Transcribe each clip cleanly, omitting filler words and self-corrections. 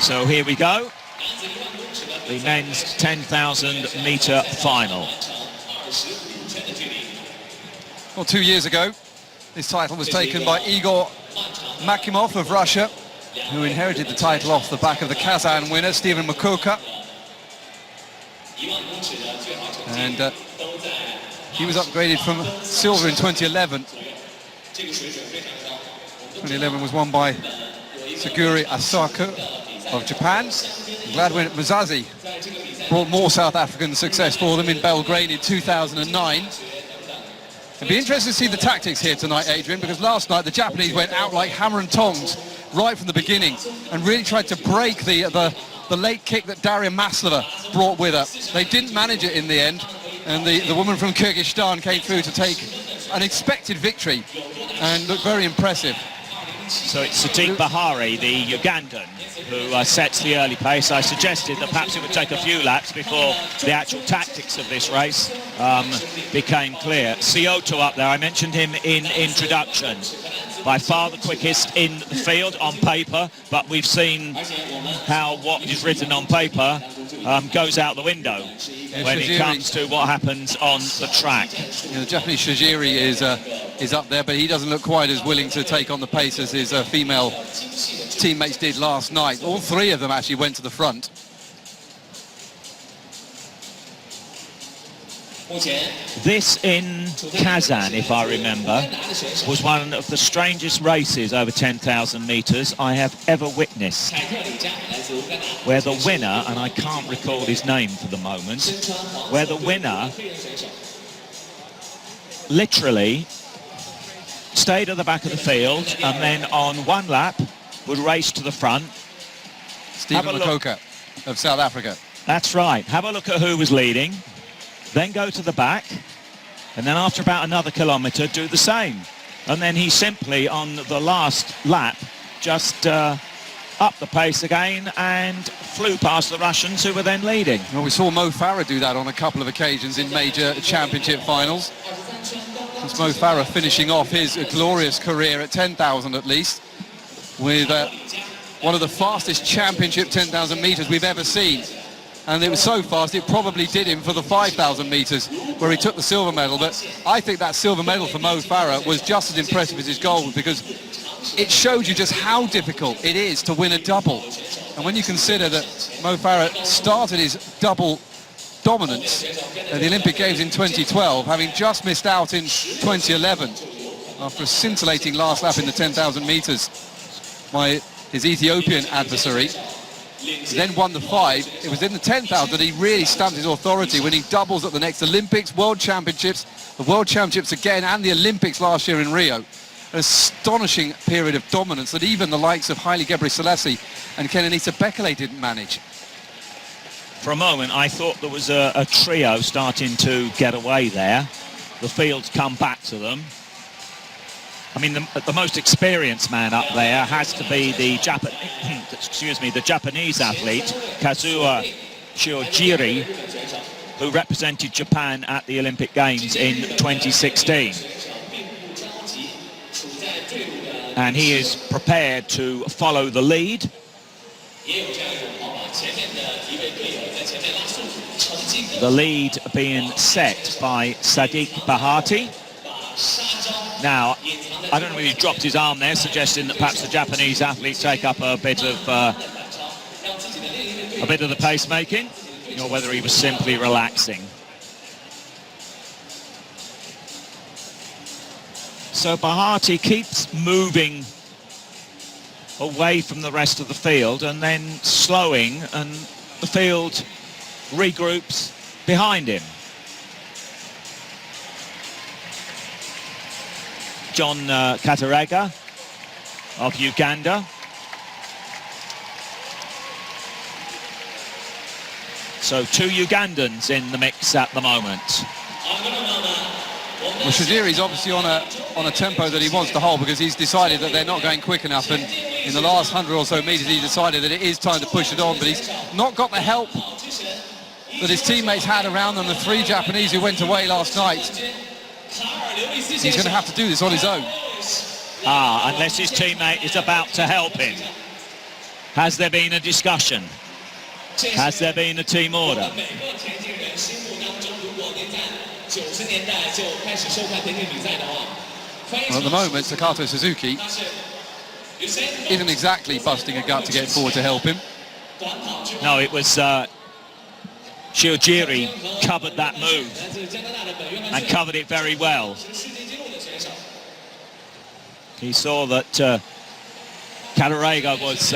So here we go, the men's 10,000 metre final. Well, 2 years ago, this title was taken by Igor Makimov of Russia, who inherited the title off the back of the Kazan winner, Steven Makuka. And he was upgraded from silver in 2011. 2011 was won by Suguri Asako of Japan. Gladwin Muzazi brought more South African success for them in Belgrade in 2009. It'd be interesting to see the tactics here tonight, Adrian, because last night the Japanese went out like hammer and tongs right from the beginning and really tried to break the late kick that Daria Maslova brought with her. They didn't manage it in the end, and the woman from Kyrgyzstan came through to take an expected victory and looked very impressive. So it's Sadic Bahari, the Ugandan, who sets the early pace. I suggested that perhaps it would take a few laps before the actual tactics of this race became clear. Sioto up there, I mentioned him in introduction. By far the quickest in the field on paper, but we've seen how what is written on paper goes out the window when it comes to what happens on the track. You know, the Japanese Shiojiri is up there, but he doesn't look quite as willing to take on the pace as his female teammates did last night. All three of them actually went to the front. This in Kazan, if I remember, was one of the strangest races over 10,000 metres I have ever witnessed, where the winner, and I can't recall his name for the moment, where the winner literally stayed at the back of the field and then on one lap would race to the front. Steven Makuka of South Africa. That's right. Have a look at who was leading, then go to the back, and then after about another kilometre do the same. And then he simply, on the last lap, just upped the pace again and flew past the Russians, who were then leading. Well, we saw Mo Farah do that on a couple of occasions in major championship finals. Since Mo Farah finishing off his glorious career at 10,000 at least, with one of the fastest championship 10,000 metres we've ever seen. And it was so fast it probably did him for the 5,000 metres where he took the silver medal. But I think that silver medal for Mo Farah was just as impressive as his gold, because it showed you just how difficult it is to win a double. And when you consider that Mo Farah started his double dominance at the Olympic Games in 2012, having just missed out in 2011 after a scintillating last lap in the 10,000 metres by his Ethiopian adversary. He then won the 5. It was in the 10,000 that he really stamped his authority, winning doubles at the next Olympics, World Championships, the World Championships again, and the Olympics last year in Rio. An astonishing period of dominance that even the likes of Haile Gebrselassie and Kenenisa Bekele didn't manage. For a moment, I thought there was a trio starting to get away there. The field's come back to them. I mean, the most experienced man up there has to be the Japanese athlete, Kazuya Shiojiri, who represented Japan at the Olympic Games in 2016. And he is prepared to follow the lead. The lead being set by Sadic Bahati. Now, I don't know if he dropped his arm there, suggesting that perhaps the Japanese athlete take up a bit of the pacemaking, or whether he was simply relaxing. So Bahati keeps moving away from the rest of the field and then slowing, and the field regroups behind him. John Katarega of Uganda. So 2 Ugandans in the mix at the moment. Well, Shiojiri's obviously on a tempo that he wants to hold, because he's decided that they're not going quick enough, and in the last 100 or so metres he decided that it is time to push it on, but he's not got the help that his teammates had around them, the 3 Japanese who went away last night. He's going to have to do this on his own. Unless his teammate is about to help him. Has there been a discussion? Has there been a team order? Well, at the moment, Takato Suzuki isn't exactly busting a gut to get forward to help him. No, it was Shiojiri covered that move and covered it very well. He saw that Kazuya was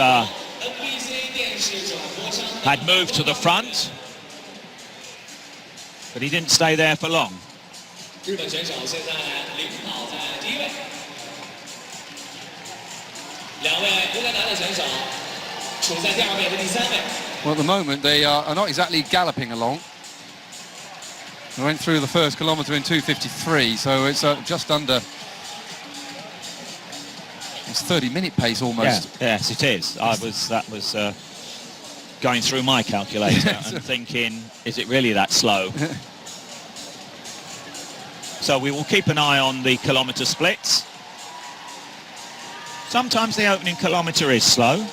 had moved to the front, but he didn't stay there for long. Well, at the moment, they are not exactly galloping along. They went through the first kilometre in 2:53, so it's just under... It's 30-minute pace almost. Yeah, yes, it is. That was going through my calculator and thinking, is it really that slow? So we will keep an eye on the kilometre splits. Sometimes the opening kilometre is slow.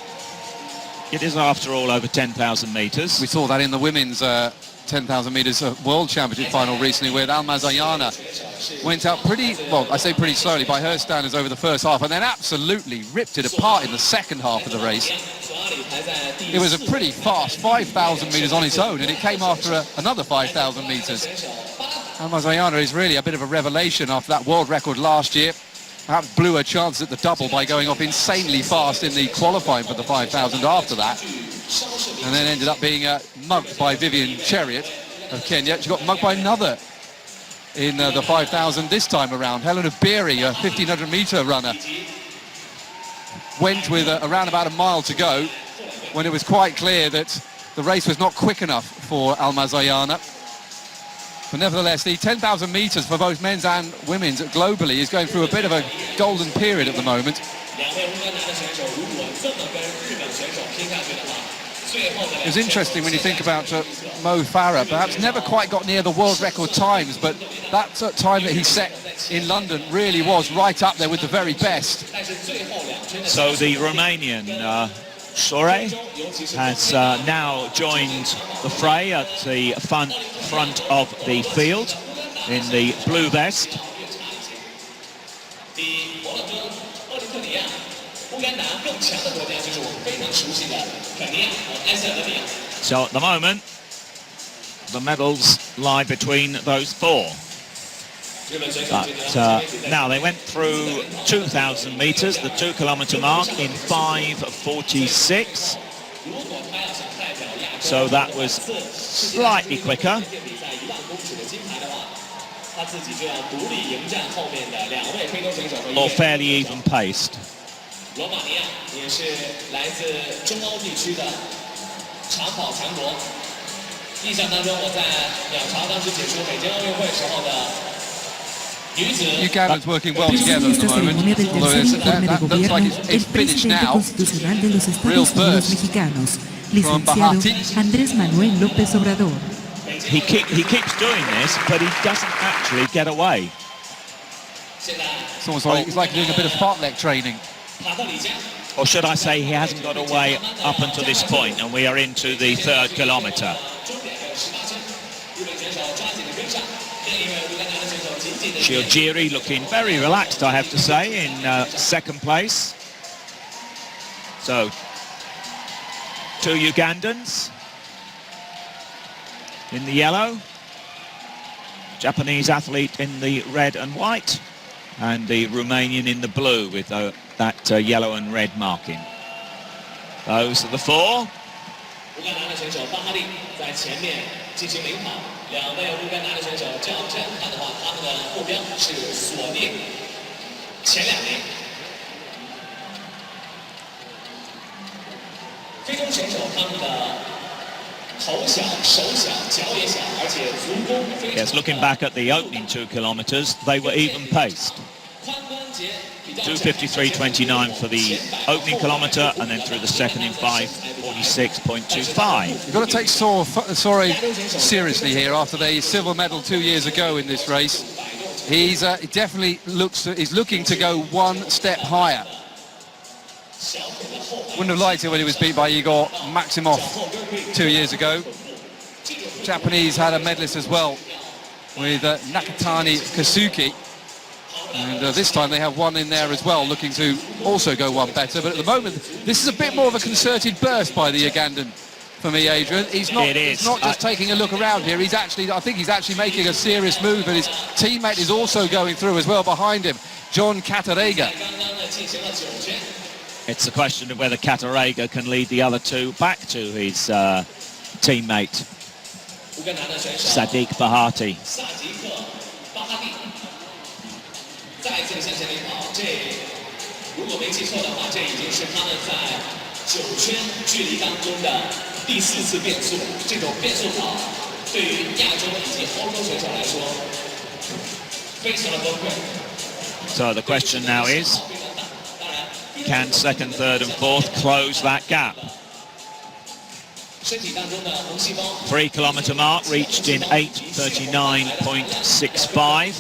It is, after all, over 10,000 metres. We saw that in the women's 10,000 metres World Championship final recently, where Almazayana went out pretty, well, I say pretty slowly by her standards over the first half, and then absolutely ripped it apart in the second half of the race. It was a pretty fast 5,000 metres on its own, and it came after another 5,000 metres. Almazayana is really a bit of a revelation after that world record last year. Perhaps blew her chance at the double by going off insanely fast in the qualifying for the 5,000 after that. And then ended up being mugged by Vivian Chariot of Kenya. She got mugged by another in the 5,000 this time around. Helen of Beery, a 1,500-metre runner, went with around about a mile to go when it was quite clear that the race was not quick enough for Almazayana. But nevertheless, the 10,000 metres for both men's and women's globally is going through a bit of a golden period at the moment. It was interesting when you think about Mo Farah, perhaps never quite got near the world record times, but that time that he set in London really was right up there with the very best. So the Romanian Soare has now joined the fray at the front of the field in the blue vest. So at the moment, the medals lie between those 4. But now they went through 2,000 metres, the 2-kilometre mark, in 5:46. So that was slightly quicker. Or fairly even paced. Uganda's working well together at the moment, although that looks like it's finished now. Real burst from Bahati. He keeps doing this, but he doesn't actually get away. It's almost like he's like doing a bit of fartlek training. Or should I say he hasn't got away up until this point, and we are into the 3rd kilometre. Shiojiri looking very relaxed, I have to say, in 2nd place. So, 2 Ugandans in the yellow, Japanese athlete in the red and white, and the Romanian in the blue with that yellow and red marking. Those are the 4. Yes, looking back at the opening 2 kilometres, they were even paced. 2:53.29 for the opening kilometre, and then through the second in 5:46.25. You've got to take Soare seriously here after the silver medal 2 years ago in this race. He definitely he's looking to go one step higher. Wouldn't have liked it when he was beat by Igor Maximov 2 years ago. Japanese had a medalist as well with Nakatani Kazuki. And this time they have one in there as well, looking to also go one better. But at the moment, this is a bit more of a concerted burst by the Ugandan for me, Adrian. He's not just taking a look around here. I think he's actually making a serious move, and his teammate is also going through as well behind him, John Katarega. It's a question of whether Katarega can lead the other two back to his teammate, Sadic Bahati. 再次向前领跑，如果没记错的话，这已经是他们在9圈距离当中的第4次变速。这种变速跑对于亚洲以及欧洲选手来说非常的崩溃。So the question now is, can second, third, and fourth close that gap? 3-kilometre mark reached in 8:39.65.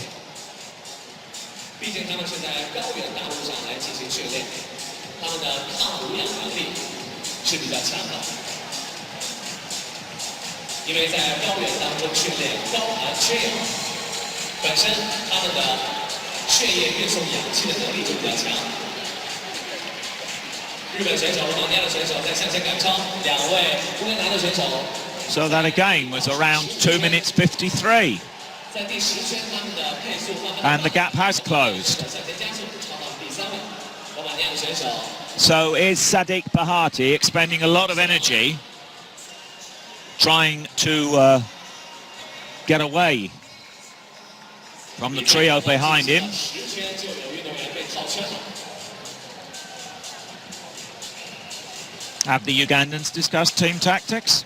毕竟他们是在高原大路上来进行训练，他们的抗无氧能力是比较强的。因为在高原当中训练高含缺氧，本身他们的血液运送氧气的能力就比较强。日本选手和蒙迪亚的选手在向前赶超，两位乌干达的选手。So that again was around 2 minutes 53. And the gap has closed. So is Sadic Bahati expending a lot of energy trying to get away from the trio behind him. Have the Ugandans discussed team tactics?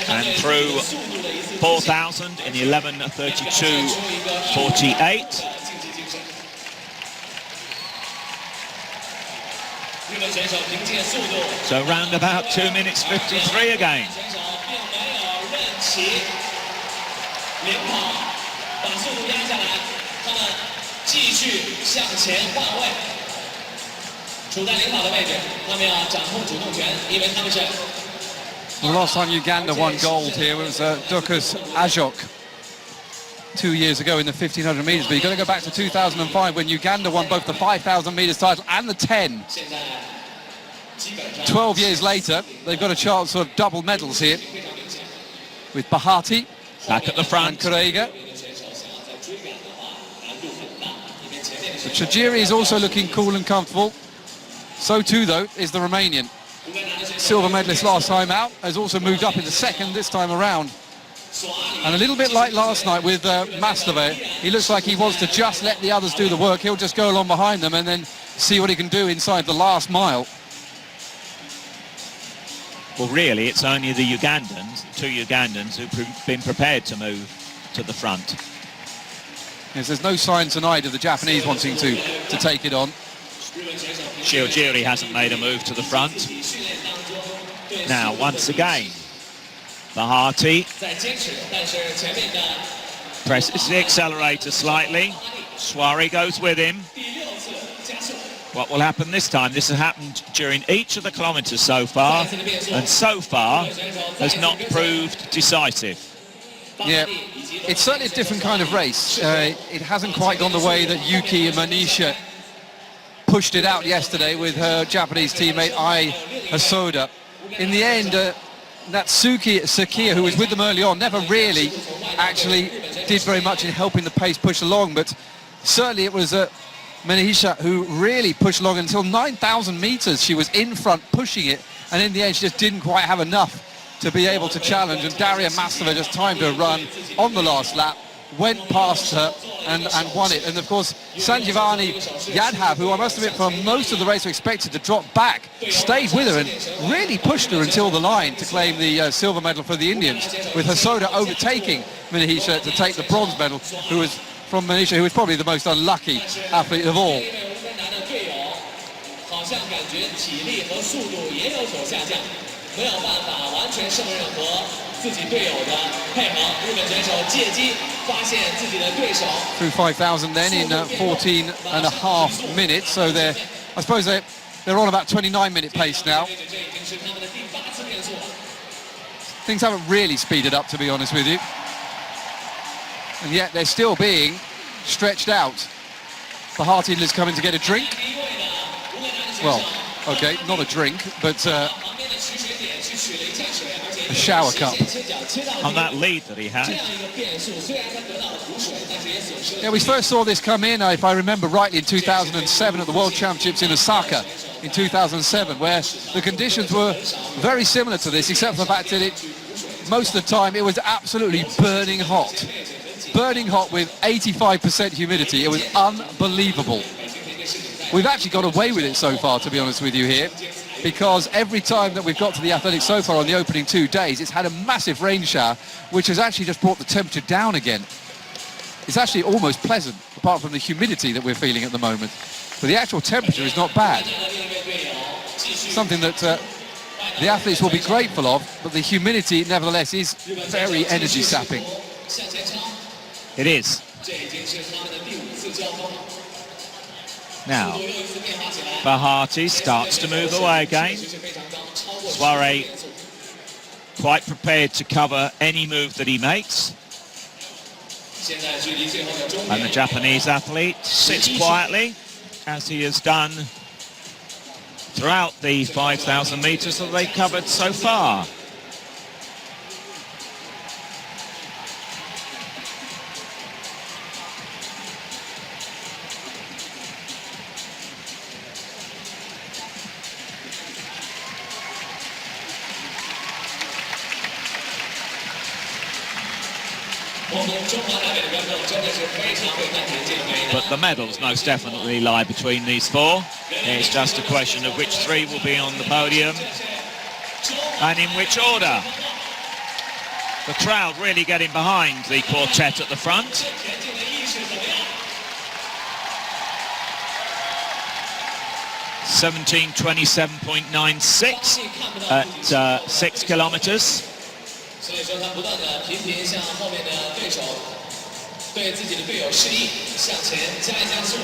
And through 4,000 in 11:32.48. So round about 2 minutes 53 again. The last time Uganda won gold here was Dukas Ajok 2 years ago in the 1,500 metres. But you've got to go back to 2005 when Uganda won both the 5,000 metres title and the 10. 12 years later, they've got a chance of double medals here with Bahati back at the front and Karega. Shiojiri is also looking cool and comfortable. So too, though, is the Romanian. Silver medalist last time out, has also moved up into second this time around. And a little bit like last night with Maslova, he looks like he wants to just let the others do the work. He'll just go along behind them and then see what he can do inside the last mile. Well, really, it's only the Ugandans, two Ugandans, who've been prepared to move to the front. Yes, there's no sign tonight of the Japanese wanting to take it on. Shiojiri hasn't made a move to the front. Now, once again, Bahati presses the accelerator slightly. Soare goes with him. What will happen this time? This has happened during each of the kilometres so far, and so far has not proved decisive. Yeah, it's certainly a different kind of race. It hasn't quite gone the way that Yuki and Manisha pushed it out yesterday with her Japanese teammate Ai Hasoda. In the end, Natsuki Sakia, who was with them early on, never really actually did very much in helping the pace push along, but certainly it was Manisha who really pushed along until 9,000 metres. She was in front pushing it, and in the end she just didn't quite have enough to be able to challenge, and Daria Maslova just timed her run on the last lap went past her and won it. And of course, Sanjivani Yadhav, who I must admit for most of the race were expected to drop back, stayed with her and really pushed her until the line to claim the silver medal for the Indians, with Hasoda overtaking Manisha to take the bronze medal, who was from Manisha, who was probably the most unlucky athlete of all. Through 5,000 then in 14.5 minutes, so I suppose they're on about 29-minute pace now. Things haven't really speeded up, to be honest with you, and yet they're still being stretched out. Bahati is coming to get a drink. Well, okay, not a drink, but a shower cup. On that lead that he had. Yeah, we first saw this come in, if I remember rightly, in 2007 at the World Championships in Osaka in 2007, where the conditions were very similar to this, except for the fact that most of the time it was absolutely burning hot. Burning hot with 85% humidity. It was unbelievable. We've actually got away with it so far, to be honest with you here, because every time that we've got to the athletics so far on the opening 2 days, it's had a massive rain shower, which has actually just brought the temperature down again. It's actually almost pleasant, apart from the humidity that we're feeling at the moment. But the actual temperature is not bad. Something that the athletes will be grateful of, but the humidity, nevertheless, is very energy sapping. It is. Now, Bahati starts to move away again. Soare quite prepared to cover any move that he makes. And the Japanese athlete sits quietly, as he has done throughout the 5,000 meters that they've covered so far. But the medals most definitely lie between these four. It's just a question of which three will be on the podium and in which order. The crowd really getting behind the quartet at the front. (17:27.96) at 6 kilometers. 所以说他不断的频频向后面的对手，对自己的队友示意，向前加一加速。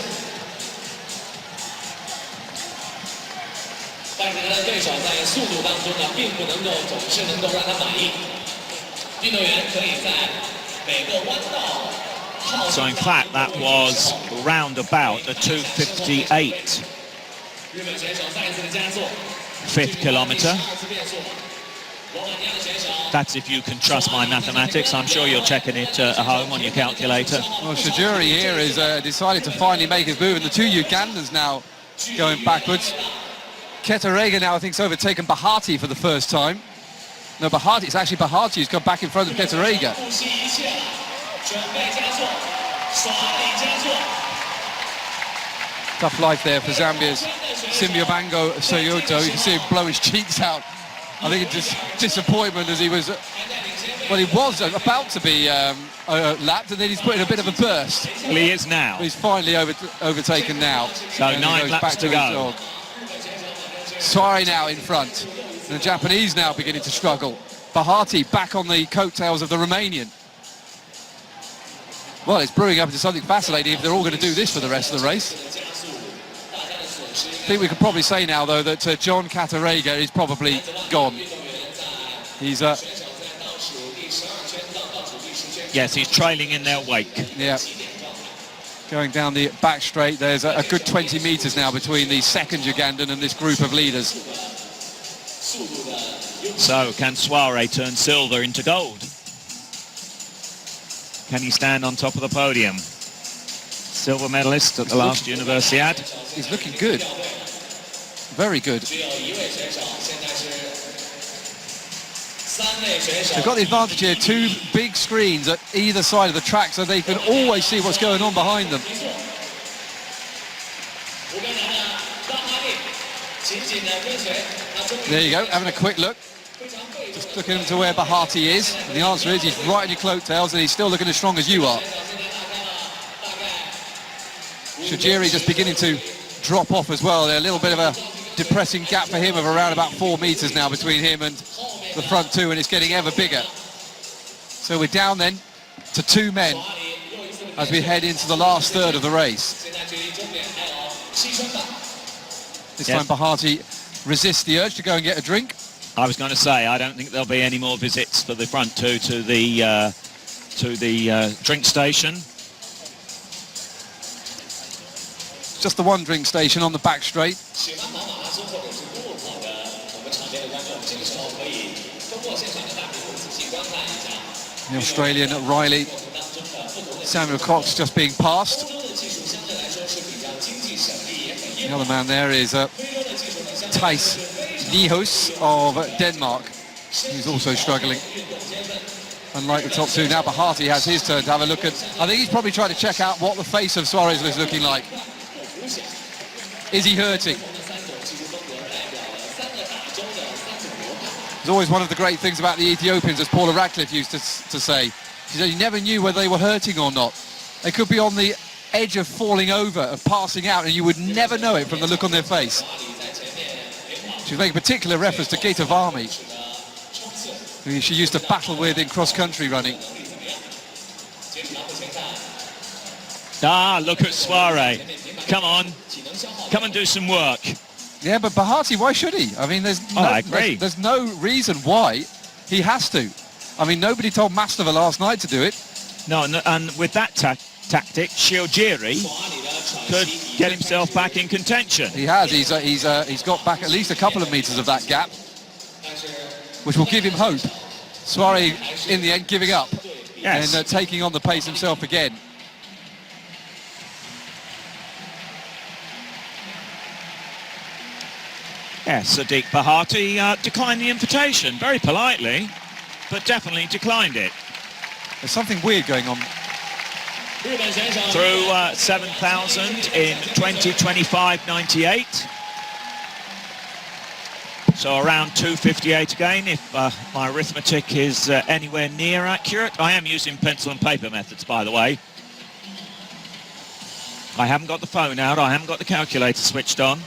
但是他的对手在速度当中呢，并不能够总是能够让他满意。运动员可以在每个弯道。So in fact, that was round about a 2:58. 日本选手再一次的加速。 5th kilometer. That's if you can trust my mathematics. I'm sure you're checking it at home on your calculator. Well, Shiojiri here has decided to finally make his move, and the two Ugandans now going backwards. Keterega now, I think, has overtaken Bahati for the first time. No, Bahati, it's actually Bahati who's come back in front of Keterega. Tough life there for Zambia's Simbiabango Soyoto. You can see him blow his cheeks out. I think it's just disappointment as he was, well, he was about to be lapped, and then he's put in a bit of a burst. Well, he is now. He's finally overtaken now. So 9 laps to go. Soare now in front. And the Japanese now beginning to struggle. Bahati back on the coattails of the Romanian. Well, it's brewing up into something fascinating if they're all going to do this for the rest of the race. I think we could probably say now, though, that John Keterega is probably gone. He's yes, he's trailing in their wake. Yeah. Going down the back straight, there's a good 20 meters now between the second Ugandan and this group of leaders. So can Soare turn silver into gold? Can he stand on top of the podium? Silver medalist at the last Universiada. He's looking good. Very good. They've got the advantage here, 2 big screens at either side of the track, so they can always see what's going on behind them. There you go, having a quick look. Just looking to where Bahati is. And the answer is he's right on your coattails and he's still looking as strong as you are. Shiojiri just beginning to drop off as well. A little bit of a depressing gap for him of around about 4 meters now between him and the front 2, and it's getting ever bigger. So we're down then to 2 men as we head into the last third of the race. This time Bahati resists the urge to go and get a drink. I was going to say, I don't think there'll be any more visits for the front 2 to the drink station. Just the one drink station on the back straight. The Australian Riley, Samuel Cox just being passed. The other man there is Thijs Nijhuis of Denmark, who's also struggling. Unlike the top 2, now Bahati has his turn to have a look at. I think he's probably trying to check out what the face of Suarez is looking like. Is he hurting? It's always one of the great things about the Ethiopians, as Paula Radcliffe used to say. She said you never knew whether they were hurting or not. They could be on the edge of falling over, of passing out, and you would never know it from the look on their face. She was making particular reference to Gita Varmi, who she used to battle with in cross-country running. Ah, look at Soare. Come on, come and do some work. Yeah, but Bahati, why should he? I mean, there's no reason why he has to. I mean, nobody told Mastava last night to do it. No, and with that tactic, Shiojiri could get himself back in contention. He has. He's got back at least a couple of meters of that gap, which will give him hope. Soare, in the end, giving up and taking on the pace himself again. Yes, Sadic Bahati declined the invitation very politely, but definitely declined it. There's something weird going on. Through 7,000 in 2025.98. So around 2:58 again, if my arithmetic is anywhere near accurate. I am using pencil and paper methods, by the way. I haven't got the phone out, I haven't got the calculator switched on.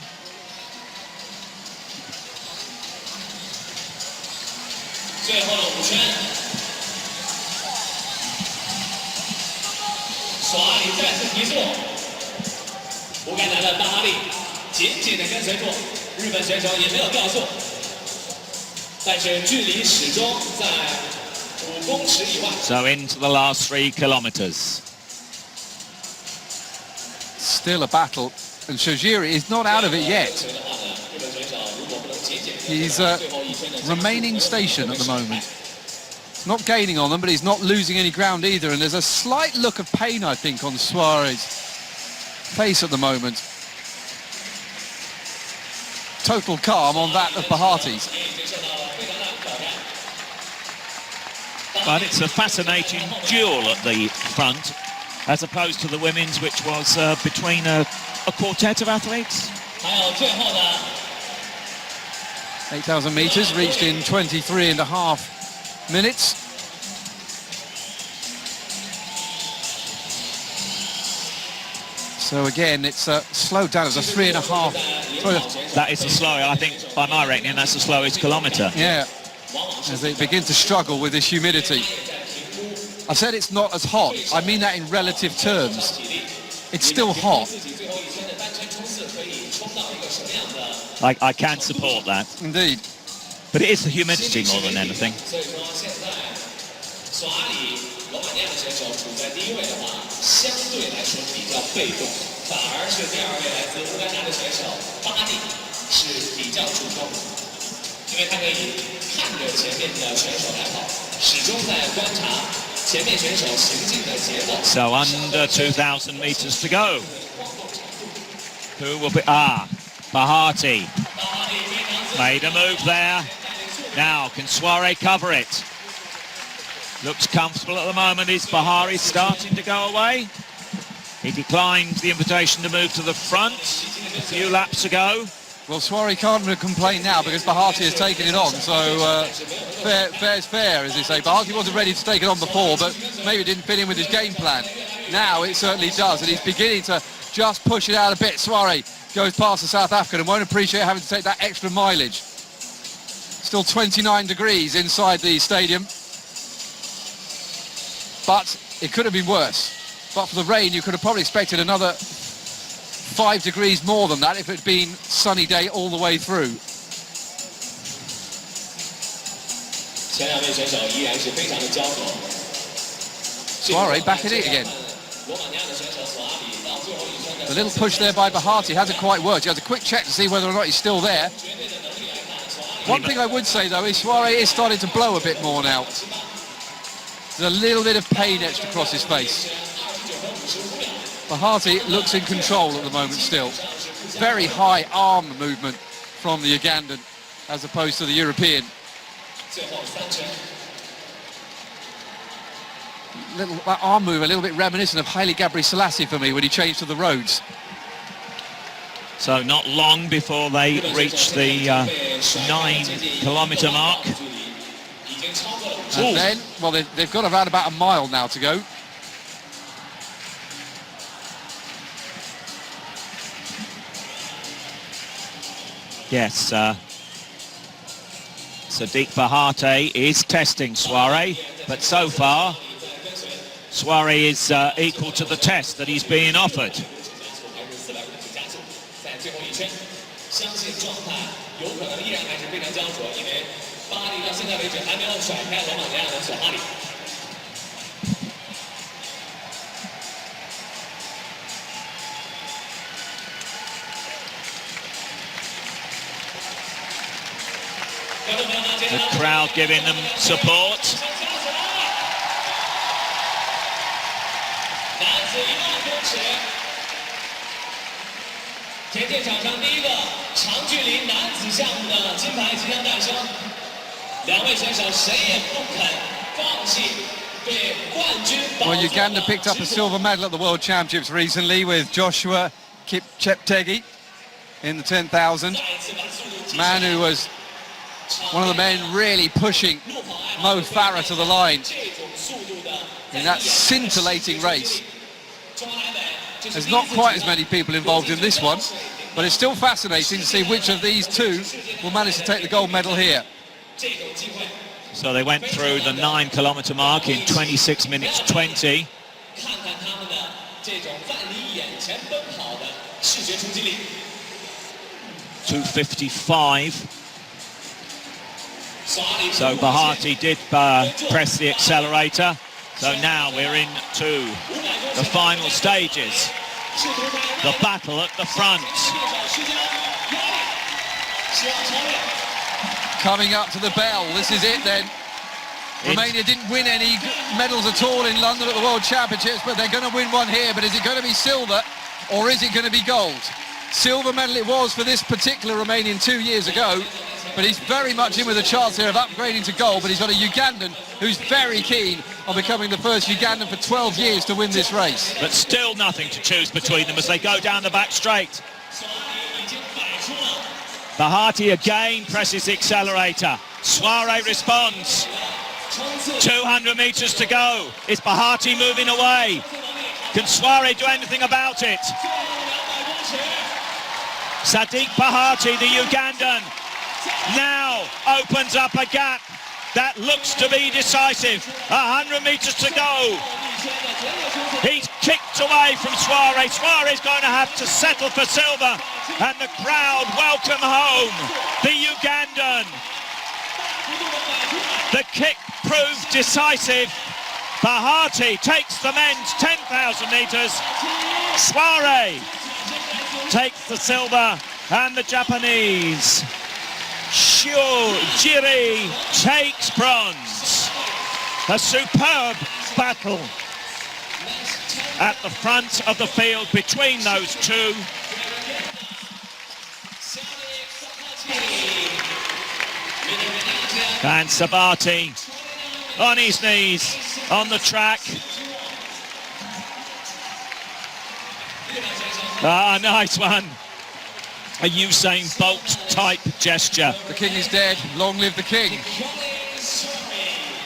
So into the last 3 kilometers. Still a battle, and Shiojiri is not out of it yet. He's remaining station at the moment. Not gaining on them, but he's not losing any ground either. And there's a slight look of pain, I think, on Suarez's face at the moment. Total calm on that of Bahati's. But it's a fascinating duel at the front, as opposed to the women's, which was between a quartet of athletes. 8,000 metres reached in 23.5 minutes. So again, it's slowed down. It's a 3.5. That is the slow. I think, by my reckoning, that's the slowest kilometre. Yeah, as they begin to struggle with this humidity. I said it's not as hot. I mean that in relative terms. It's still hot. I can support that. Indeed. But it is the humidity more than anything. So under 2,000 metres to go. Who will be... Bahati. Made a move there. Now, can Soare cover it? Looks comfortable at the moment. Is Bahati starting to go away? He declined the invitation to move to the front a few laps ago. Well, Soare can't complain now because Bahati has taken it on, so fair's fair, as they say. Bahati wasn't ready to take it on before, but maybe it didn't fit in with his game plan. Now it certainly does, and he's beginning to just push it out a bit. Soare goes past the South African and won't appreciate having to take that extra mileage. Still 29 degrees inside the stadium, but it could have been worse. But for the rain, you could have probably expected another 5 degrees more than that if it had been sunny day all the way through. Soare back at it again. The little push there by Bahati hasn't quite worked. He has a quick check to see whether or not he's still there. One thing I would say, though, is Soare is starting to blow a bit more now. There's a little bit of pain etched across his face. Bahati looks in control at the moment still. Very high arm movement from the Ugandan as opposed to the European. That arm move a little bit reminiscent of Haile Gebrselassie for me when he changed to the roads. So not long before they reach the 9-kilometre mark. And then, well, they've got around about a mile now to go. Yes, Sadic Bahati is testing Soare, but so far Soare is equal to the test that he's being offered. The crowd giving them support. Well, Uganda picked up a silver medal at the World Championships recently with Joshua Cheptegei in the 10,000. Man who was one of the men really pushing Mo Farah to the line in that scintillating race. There's not quite as many people involved in this one, but it's still fascinating to see which of these two will manage to take the gold medal here. So they went through the 9-kilometre mark in 26 minutes 20. .255. So Bahati did press the accelerator. So now we're into the final stages. The battle at the front. Coming up to the bell. This is it then. Romania didn't win any medals at all in London at the World Championships, but they're going to win one here. But is it going to be silver or is it going to be gold? Silver medal it was for this particular Romanian 2 years ago, but he's very much in with a chance here of upgrading to gold. But he's got a Ugandan who's very keen on becoming the first Ugandan for 12 years to win this race. But still nothing to choose between them as they go down the back straight. Bahati again presses the accelerator. Soare responds. 200 metres to go. Is Bahati moving away? Can Soare do anything about it? Sadic Bahati, the Ugandan, now opens up a gap that looks to be decisive. 100 metres to go. He's kicked away from Soare. Soare's going to have to settle for silver, and the crowd welcome home the Ugandan. The kick proved decisive. Bahati takes the men's 10,000 metres. Soare takes the silver, and the Japanese Shiojiri takes bronze. A superb battle at the front of the field between those two. And Bahati on his knees on the track. Ah, nice one. A Usain Bolt type gesture. The king is dead, long live the king.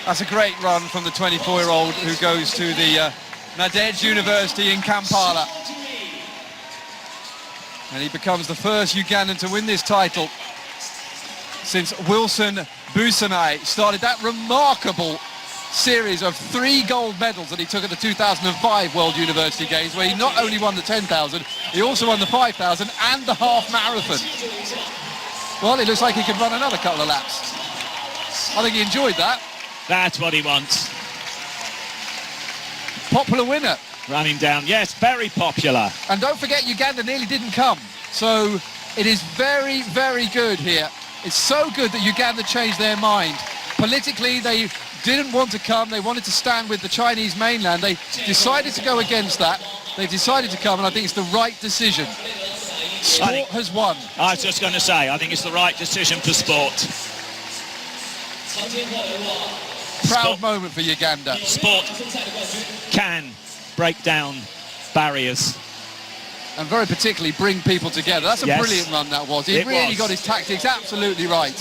That's a great run from the 24-year-old who goes to the Nadej University in Kampala. And he becomes the first Ugandan to win this title since Wilson Busanai started that remarkable series of 3 gold medals that he took at the 2005 World University Games, where he not only won the 10,000, he also won the 5,000 and the half marathon. Well, it looks like he could run another couple of laps. I think he enjoyed that. That's what he wants. Popular winner. Running down, yes, very popular. And don't forget, Uganda nearly didn't come. So it is very, very good here. It's so good that Uganda changed their mind. Politically, they didn't want to come. They wanted to stand with the Chinese mainland. They decided to go against that. They decided to come, and I think it's the right decision. Sport has won. I was just going to say, I think it's the right decision for sport. Proud moment for Uganda. Sport can break down barriers. And very particularly bring people together. That's a brilliant run that was. He really got his tactics absolutely right.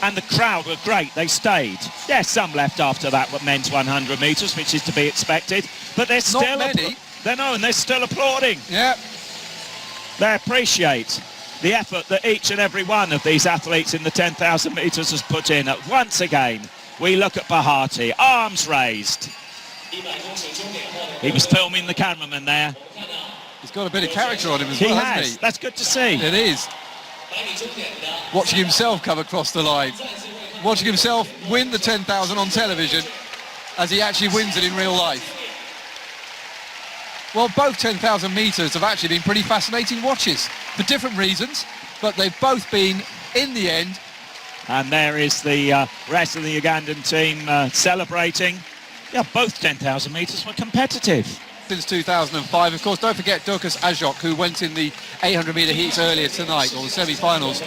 And the crowd were great. They stayed. Yes, some left after that men's 100 metres, which is to be expected. But they're still... Not many. And they're still applauding. Yeah. They appreciate the effort that each and every one of these athletes in the 10,000 metres has put in. Once again, we look at Bahati, arms raised. He was filming the cameraman there. He's got a bit of character on him as well, hasn't he? That's good to see. It is. Watching himself come across the line. Watching himself win the 10,000 on television as he actually wins it in real life. Well, both 10,000 metres have actually been pretty fascinating watches for different reasons, but they've both been, in the end. And there is the rest of the Ugandan team celebrating. Yeah, both 10,000 metres were competitive. Since 2005, of course, don't forget Dokas Ajok, who went in the 800-metre heats earlier tonight, or the semi-finals.